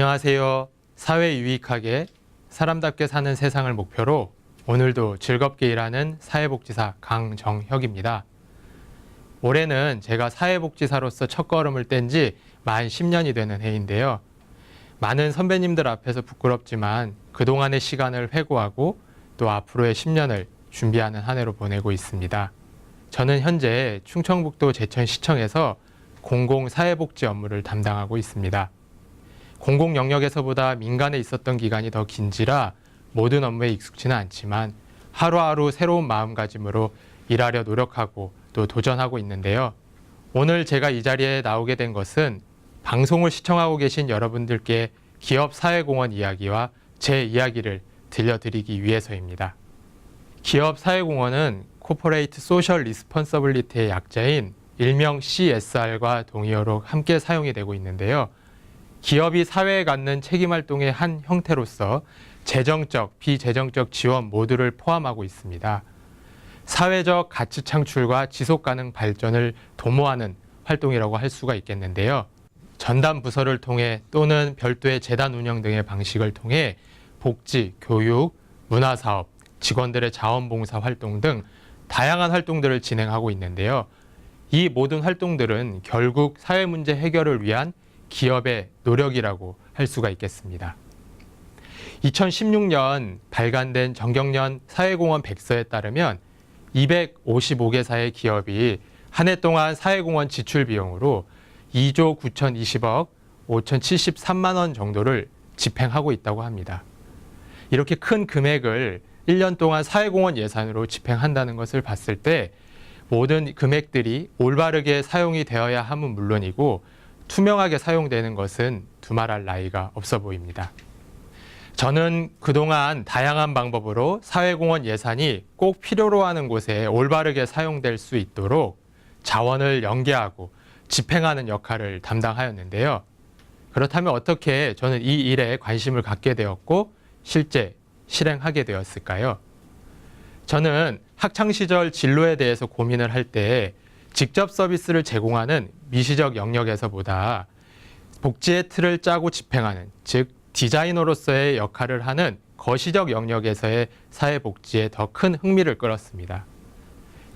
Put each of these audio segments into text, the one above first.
안녕하세요. 사회 유익하게 사람답게 사는 세상을 목표로 오늘도 즐겁게 일하는 사회복지사 강정혁입니다. 올해는 제가 사회복지사로서 첫걸음을 뗀 지 만 10년이 되는 해인데요. 많은 선배님들 앞에서 부끄럽지만 그동안의 시간을 회고하고 또 앞으로의 10년을 준비하는 한 해로 보내고 있습니다. 저는 현재 충청북도 제천시청에서 공공사회복지 업무를 담당하고 있습니다. 공공 영역에서보다 민간에 있었던 기간이 더 긴지라 모든 업무에 익숙지는 않지만 하루하루 새로운 마음가짐으로 일하려 노력하고 또 도전하고 있는데요. 오늘 제가 이 자리에 나오게 된 것은 방송을 시청하고 계신 여러분들께 기업 사회공헌 이야기와 제 이야기를 들려드리기 위해서입니다. 기업 사회공헌은 Corporate Social Responsibility의 약자인 일명 CSR과 동의어로 함께 사용이 되고 있는데요. 기업이 사회에 갖는 책임활동의 한 형태로서 재정적, 비재정적 지원 모두를 포함하고 있습니다. 사회적 가치 창출과 지속가능 발전을 도모하는 활동이라고 할 수가 있겠는데요. 전담 부서를 통해 또는 별도의 재단 운영 등의 방식을 통해 복지, 교육, 문화사업, 직원들의 자원봉사 활동 등 다양한 활동들을 진행하고 있는데요. 이 모든 활동들은 결국 사회 문제 해결을 위한 기업의 노력이라고 할 수가 있겠습니다. 2016년 발간된 정경련 사회공헌 백서에 따르면 255개사의 기업이 한 해 동안 사회공헌 지출 비용으로 2조 9,020억 5,073만 원 정도를 집행하고 있다고 합니다. 이렇게 큰 금액을 1년 동안 사회공헌 예산으로 집행한다는 것을 봤을 때 모든 금액들이 올바르게 사용이 되어야 함은 물론이고 투명하게 사용되는 것은 두말할 나위가 없어 보입니다. 저는 그동안 다양한 방법으로 사회공헌 예산이 꼭 필요로 하는 곳에 올바르게 사용될 수 있도록 자원을 연계하고 집행하는 역할을 담당하였는데요. 그렇다면 어떻게 저는 이 일에 관심을 갖게 되었고 실제 실행하게 되었을까요? 저는 학창시절 진로에 대해서 고민을 할 때 직접 서비스를 제공하는 미시적 영역에서보다 복지의 틀을 짜고 집행하는, 즉 디자이너로서의 역할을 하는 거시적 영역에서의 사회복지에 더 큰 흥미를 끌었습니다.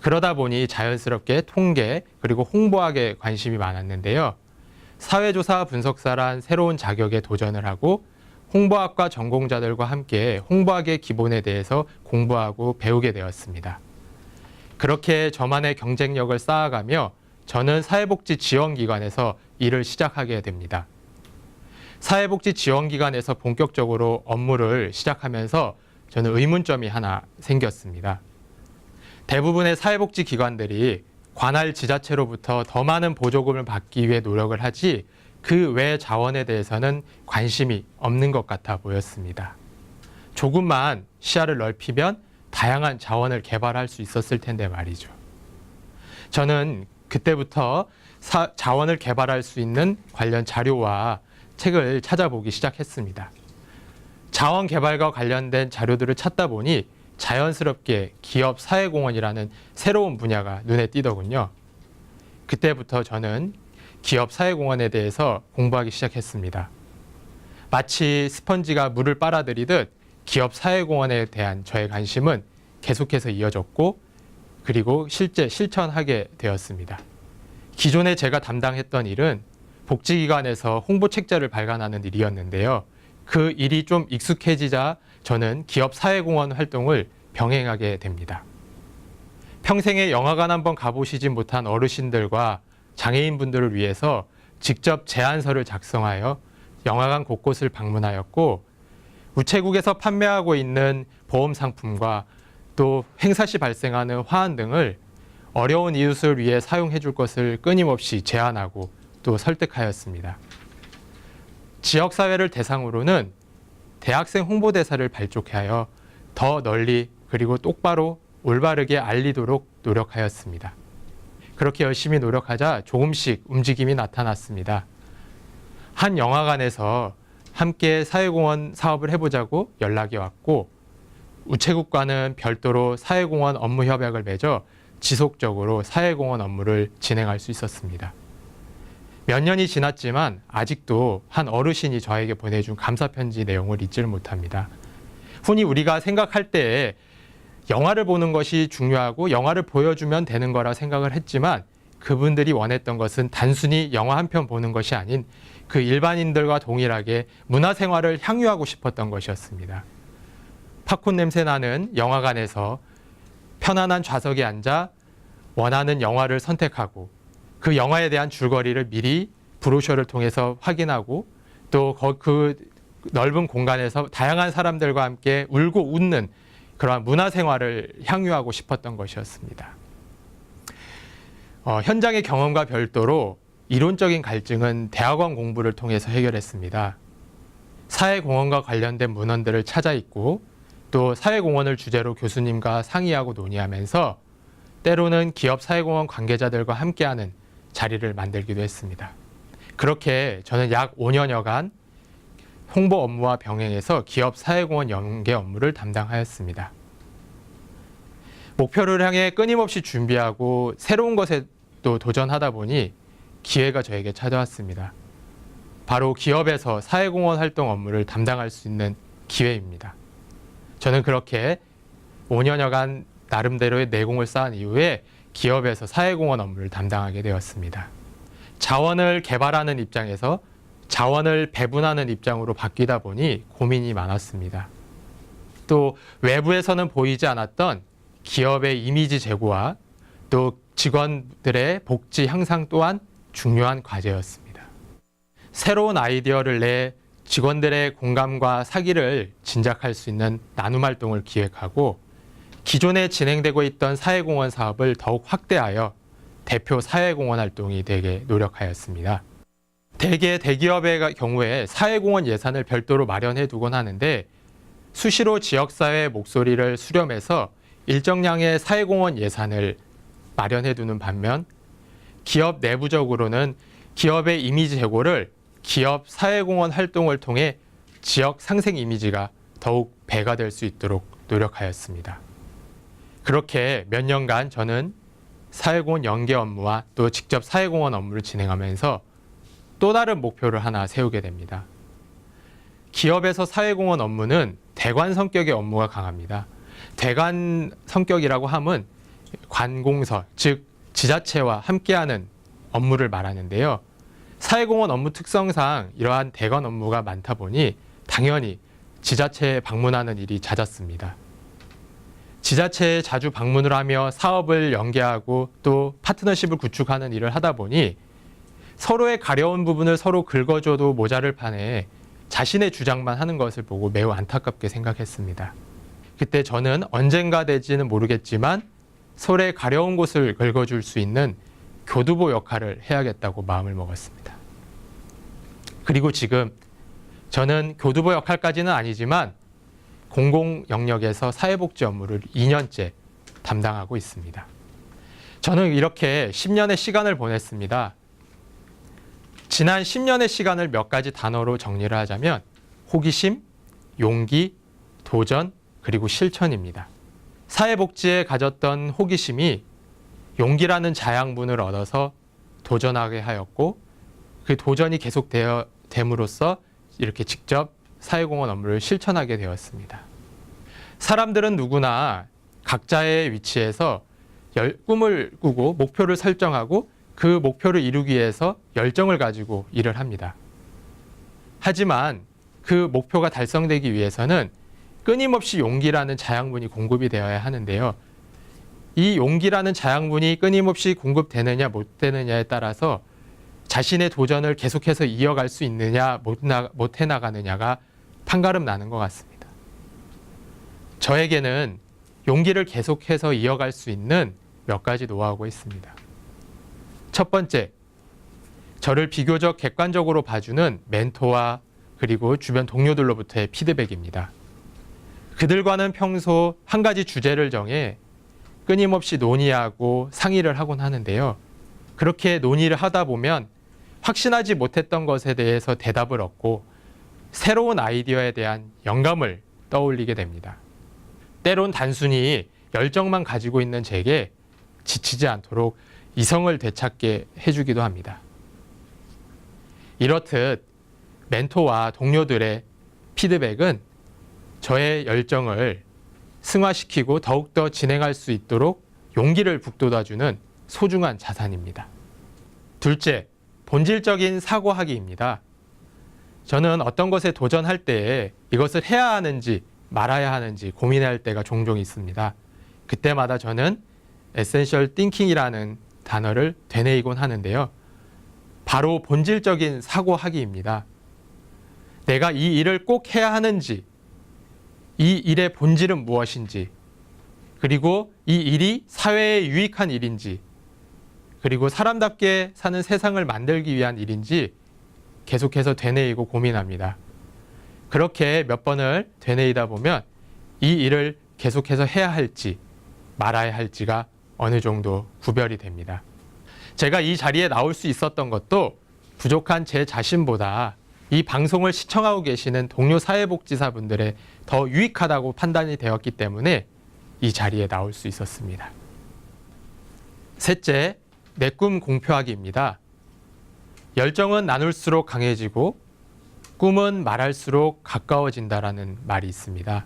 그러다 보니 자연스럽게 통계 그리고 홍보학에 관심이 많았는데요. 사회조사 분석사란 새로운 자격에 도전을 하고 홍보학과 전공자들과 함께 홍보학의 기본에 대해서 공부하고 배우게 되었습니다. 그렇게 저만의 경쟁력을 쌓아가며 저는 사회복지 지원기관에서 일을 시작하게 됩니다. 사회복지 지원기관에서 본격적으로 업무를 시작하면서 저는 의문점이 하나 생겼습니다. 대부분의 사회복지 기관들이 관할 지자체로부터 더 많은 보조금을 받기 위해 노력을 하지 그 외 자원에 대해서는 관심이 없는 것 같아 보였습니다. 조금만 시야를 넓히면 다양한 자원을 개발할 수 있었을 텐데 말이죠. 저는 그때부터 자원을 개발할 수 있는 관련 자료와 책을 찾아보기 시작했습니다. 자원 개발과 관련된 자료들을 찾다 보니 자연스럽게 기업 사회공헌이라는 새로운 분야가 눈에 띄더군요. 그때부터 저는 기업 사회공헌에 대해서 공부하기 시작했습니다. 마치 스펀지가 물을 빨아들이듯 기업 사회공헌에 대한 저의 관심은 계속해서 이어졌고 그리고 실제 실천하게 되었습니다. 기존에 제가 담당했던 일은 복지기관에서 홍보 책자를 발간하는 일이었는데요. 그 일이 좀 익숙해지자 저는 기업 사회공헌 활동을 병행하게 됩니다. 평생에 영화관 한번 가보시지 못한 어르신들과 장애인분들을 위해서 직접 제안서를 작성하여 영화관 곳곳을 방문하였고 우체국에서 판매하고 있는 보험 상품과 또 행사 시 발생하는 화환 등을 어려운 이웃을 위해 사용해 줄 것을 끊임없이 제안하고 또 설득하였습니다. 지역사회를 대상으로는 대학생 홍보대사를 발족하여 더 널리 그리고 똑바로 올바르게 알리도록 노력하였습니다. 그렇게 열심히 노력하자 조금씩 움직임이 나타났습니다. 한 영화관에서 함께 사회공헌 사업을 해보자고 연락이 왔고 우체국과는 별도로 사회공헌 업무 협약을 맺어 지속적으로 사회공헌 업무를 진행할 수 있었습니다. 몇 년이 지났지만 아직도 한 어르신이 저에게 보내준 감사편지 내용을 잊지를 못합니다. 흔히 우리가 생각할 때에 영화를 보는 것이 중요하고 영화를 보여주면 되는 거라 생각을 했지만 그분들이 원했던 것은 단순히 영화 한 편 보는 것이 아닌 그 일반인들과 동일하게 문화생활을 향유하고 싶었던 것이었습니다. 팝콘 냄새 나는 영화관에서 편안한 좌석에 앉아 원하는 영화를 선택하고 그 영화에 대한 줄거리를 미리 브로셔를 통해서 확인하고 또 그 넓은 공간에서 다양한 사람들과 함께 울고 웃는 그러한 문화생활을 향유하고 싶었던 것이었습니다. 현장의 경험과 별도로 이론적인 갈증은 대학원 공부를 통해서 해결했습니다. 사회공헌과 관련된 문헌들을 찾아 읽고 또 사회공헌을 주제로 교수님과 상의하고 논의하면서 때로는 기업 사회공헌 관계자들과 함께하는 자리를 만들기도 했습니다. 그렇게 저는 약 5년여간 홍보 업무와 병행해서 기업 사회공헌 연계 업무를 담당하였습니다. 목표를 향해 끊임없이 준비하고 새로운 것에 또 도전하다 보니 기회가 저에게 찾아왔습니다. 바로 기업에서 사회공헌 활동 업무를 담당할 수 있는 기회입니다. 저는 그렇게 5년여간 나름대로의 내공을 쌓은 이후에 기업에서 사회공헌 업무를 담당하게 되었습니다. 자원을 개발하는 입장에서 자원을 배분하는 입장으로 바뀌다 보니 고민이 많았습니다. 또 외부에서는 보이지 않았던 기업의 이미지 제고와 또 직원들의 복지 향상 또한 중요한 과제였습니다. 새로운 아이디어를 내 직원들의 공감과 사기를 진작할 수 있는 나눔 활동을 기획하고 기존에 진행되고 있던 사회공헌 사업을 더욱 확대하여 대표 사회공헌 활동이 되게 노력하였습니다. 대개 대기업의 경우에 사회공헌 예산을 별도로 마련해 두곤 하는데 수시로 지역사회의 목소리를 수렴해서 일정량의 사회공헌 예산을 마련해 두는 반면 기업 내부적으로는 기업의 이미지 제고를 기업 사회공헌 활동을 통해 지역 상생 이미지가 더욱 배가 될 수 있도록 노력하였습니다. 그렇게 몇 년간 저는 사회공헌 연계 업무와 또 직접 사회공헌 업무를 진행하면서 또 다른 목표를 하나 세우게 됩니다. 기업에서 사회공헌 업무는 대관 성격의 업무가 강합니다. 대관 성격이라고 함은 관공서, 즉 지자체와 함께하는 업무를 말하는데요. 사회공헌 업무 특성상 이러한 대관 업무가 많다 보니 당연히 지자체에 방문하는 일이 잦았습니다. 지자체에 자주 방문을 하며 사업을 연계하고 또 파트너십을 구축하는 일을 하다 보니 서로의 가려운 부분을 서로 긁어줘도 모자를 판에 자신의 주장만 하는 것을 보고 매우 안타깝게 생각했습니다. 그때 저는 언젠가 될지는 모르겠지만 서로의 가려운 곳을 긁어줄 수 있는 교두보 역할을 해야겠다고 마음을 먹었습니다. 그리고 지금 저는 교두보 역할까지는 아니지만 공공 영역에서 사회복지 업무를 2년째 담당하고 있습니다. 저는 이렇게 10년의 시간을 보냈습니다. 지난 10년의 시간을 몇 가지 단어로 정리를 하자면 호기심, 용기, 도전, 그리고 실천입니다. 사회복지에 가졌던 호기심이 용기라는 자양분을 얻어서 도전하게 하였고 그 도전이 계속됨으로써 이렇게 직접 사회공헌 업무를 실천하게 되었습니다. 사람들은 누구나 각자의 위치에서 꿈을 꾸고 목표를 설정하고 그 목표를 이루기 위해서 열정을 가지고 일을 합니다. 하지만 그 목표가 달성되기 위해서는 끊임없이 용기라는 자양분이 공급이 되어야 하는데요. 이 용기라는 자양분이 끊임없이 공급되느냐 못 되느냐에 따라서 자신의 도전을 계속해서 이어갈 수 있느냐 못 해나가느냐가 판가름 나는 것 같습니다. 저에게는 용기를 계속해서 이어갈 수 있는 몇 가지 노하우가 있습니다. 첫 번째, 저를 비교적 객관적으로 봐주는 멘토와 그리고 주변 동료들로부터의 피드백입니다. 그들과는 평소 한 가지 주제를 정해 끊임없이 논의하고 상의를 하곤 하는데요. 그렇게 논의를 하다 보면 확신하지 못했던 것에 대해서 대답을 얻고 새로운 아이디어에 대한 영감을 떠올리게 됩니다. 때론 단순히 열정만 가지고 있는 제게 지치지 않도록 이성을 되찾게 해주기도 합니다. 이렇듯 멘토와 동료들의 피드백은 저의 열정을 승화시키고 더욱더 진행할 수 있도록 용기를 북돋아주는 소중한 자산입니다. 둘째, 본질적인 사고하기입니다. 저는 어떤 것에 도전할 때에 이것을 해야 하는지 말아야 하는지 고민할 때가 종종 있습니다. 그때마다 저는 에센셜 띵킹이라는 단어를 되뇌이곤 하는데요. 바로 본질적인 사고하기입니다. 내가 이 일을 꼭 해야 하는지, 이 일의 본질은 무엇인지, 그리고 이 일이 사회에 유익한 일인지, 그리고 사람답게 사는 세상을 만들기 위한 일인지 계속해서 되뇌이고 고민합니다. 그렇게 몇 번을 되뇌이다 보면 이 일을 계속해서 해야 할지 말아야 할지가 어느 정도 구별이 됩니다. 제가 이 자리에 나올 수 있었던 것도 부족한 제 자신보다 이 방송을 시청하고 계시는 동료 사회복지사분들의 더 유익하다고 판단이 되었기 때문에 이 자리에 나올 수 있었습니다. 셋째, 내 꿈 공표하기입니다. 열정은 나눌수록 강해지고 꿈은 말할수록 가까워진다라는 말이 있습니다.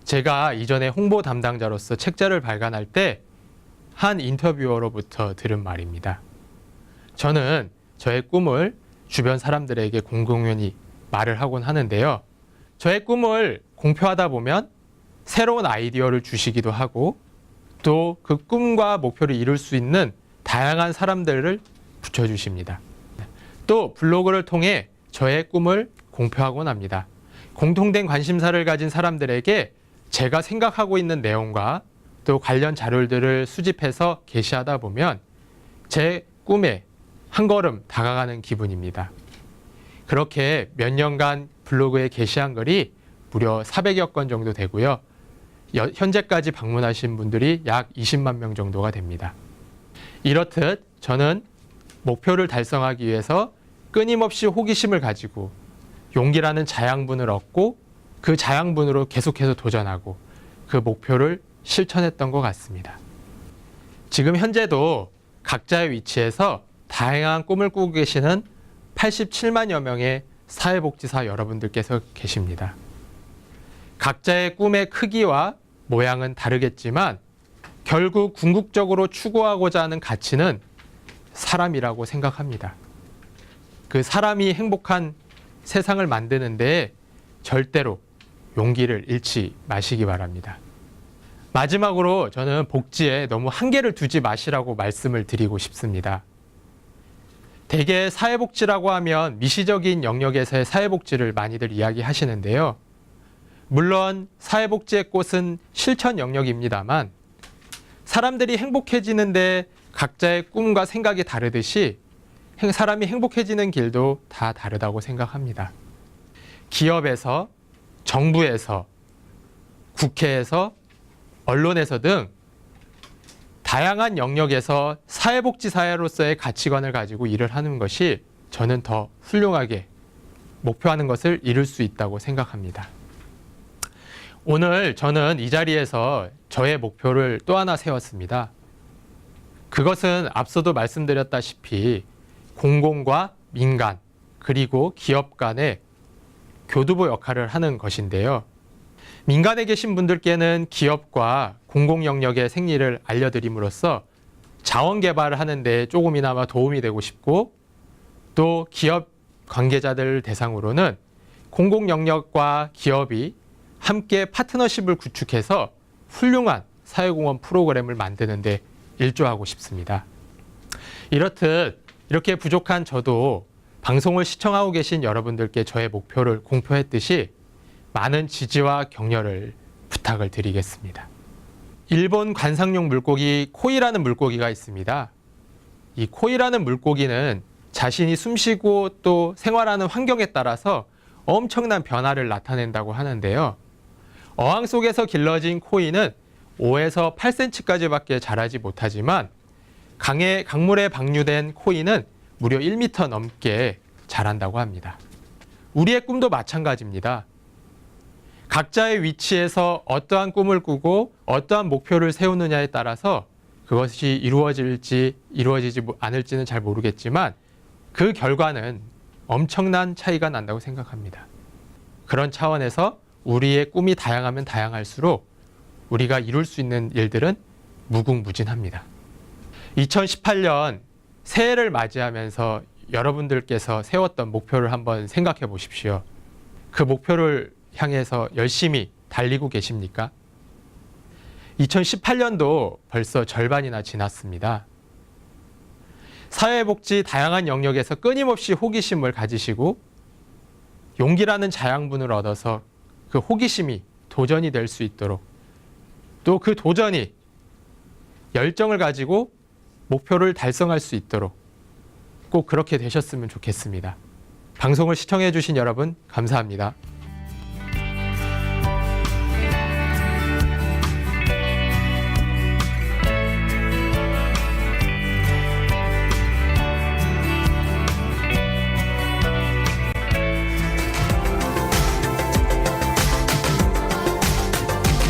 제가 이전에 홍보 담당자로서 책자를 발간할 때 한 인터뷰어로부터 들은 말입니다. 저는 저의 꿈을 주변 사람들에게 공공연히 말을 하곤 하는데요. 저의 꿈을 공표하다 보면 새로운 아이디어를 주시기도 하고 또 그 꿈과 목표를 이룰 수 있는 다양한 사람들을 붙여주십니다. 또 블로그를 통해 저의 꿈을 공표하곤 합니다. 공통된 관심사를 가진 사람들에게 제가 생각하고 있는 내용과 또 관련 자료들을 수집해서 게시하다 보면 제 꿈에 한 걸음 다가가는 기분입니다. 그렇게 몇 년간 블로그에 게시한 글이 무려 400여 건 정도 되고요. 현재까지 방문하신 분들이 약 20만 명 정도가 됩니다. 이렇듯 저는 목표를 달성하기 위해서 끊임없이 호기심을 가지고 용기라는 자양분을 얻고 그 자양분으로 계속해서 도전하고 그 목표를 실천했던 것 같습니다. 지금 현재도 각자의 위치에서 다양한 꿈을 꾸고 계시는 87만여 명의 사회복지사 여러분들께서 계십니다. 각자의 꿈의 크기와 모양은 다르겠지만 결국 궁극적으로 추구하고자 하는 가치는 사람이라고 생각합니다. 그 사람이 행복한 세상을 만드는 데 절대로 용기를 잃지 마시기 바랍니다. 마지막으로 저는 복지에 너무 한계를 두지 마시라고 말씀을 드리고 싶습니다. 대개 사회복지라고 하면 미시적인 영역에서의 사회복지를 많이들 이야기하시는데요. 물론 사회복지의 꽃은 실천 영역입니다만 사람들이 행복해지는데 각자의 꿈과 생각이 다르듯이 사람이 행복해지는 길도 다 다르다고 생각합니다. 기업에서, 정부에서, 국회에서, 언론에서 등 다양한 영역에서 사회복지사회로서의 가치관을 가지고 일을 하는 것이 저는 더 훌륭하게 목표하는 것을 이룰 수 있다고 생각합니다. 오늘 저는 이 자리에서 저의 목표를 또 하나 세웠습니다. 그것은 앞서도 말씀드렸다시피 공공과 민간 그리고 기업 간의 교두보 역할을 하는 것인데요. 민간에 계신 분들께는 기업과 공공 영역의 생리를 알려드림으로써 자원 개발을 하는 데 조금이나마 도움이 되고 싶고 또 기업 관계자들 대상으로는 공공 영역과 기업이 함께 파트너십을 구축해서 훌륭한 사회공헌 프로그램을 만드는 데 일조하고 싶습니다. 이렇듯 이렇게 부족한 저도 방송을 시청하고 계신 여러분들께 저의 목표를 공표했듯이 많은 지지와 격려를 부탁을 드리겠습니다. 일본 관상용 물고기 코이라는 물고기가 있습니다. 이 코이라는 물고기는 자신이 숨쉬고 또 생활하는 환경에 따라서 엄청난 변화를 나타낸다고 하는데요. 어항 속에서 길러진 코이는 5에서 8cm까지밖에 자라지 못하지만 강물에 방류된 코이는 무려 1m 넘게 자란다고 합니다. 우리의 꿈도 마찬가지입니다. 각자의 위치에서 어떠한 꿈을 꾸고 어떠한 목표를 세우느냐에 따라서 그것이 이루어질지 이루어지지 않을지는 잘 모르겠지만 그 결과는 엄청난 차이가 난다고 생각합니다. 그런 차원에서 우리의 꿈이 다양하면 다양할수록 우리가 이룰 수 있는 일들은 무궁무진합니다. 2018년 새해를 맞이하면서 여러분들께서 세웠던 목표를 한번 생각해 보십시오. 그 목표를 향해서 열심히 달리고 계십니까? 2018년도 벌써 절반이나 지났습니다. 사회복지 다양한 영역에서 끊임없이 호기심을 가지시고 용기라는 자양분을 얻어서 그 호기심이 도전이 될 수 있도록 또 그 도전이 열정을 가지고 목표를 달성할 수 있도록 꼭 그렇게 되셨으면 좋겠습니다. 방송을 시청해 주신 여러분 감사합니다.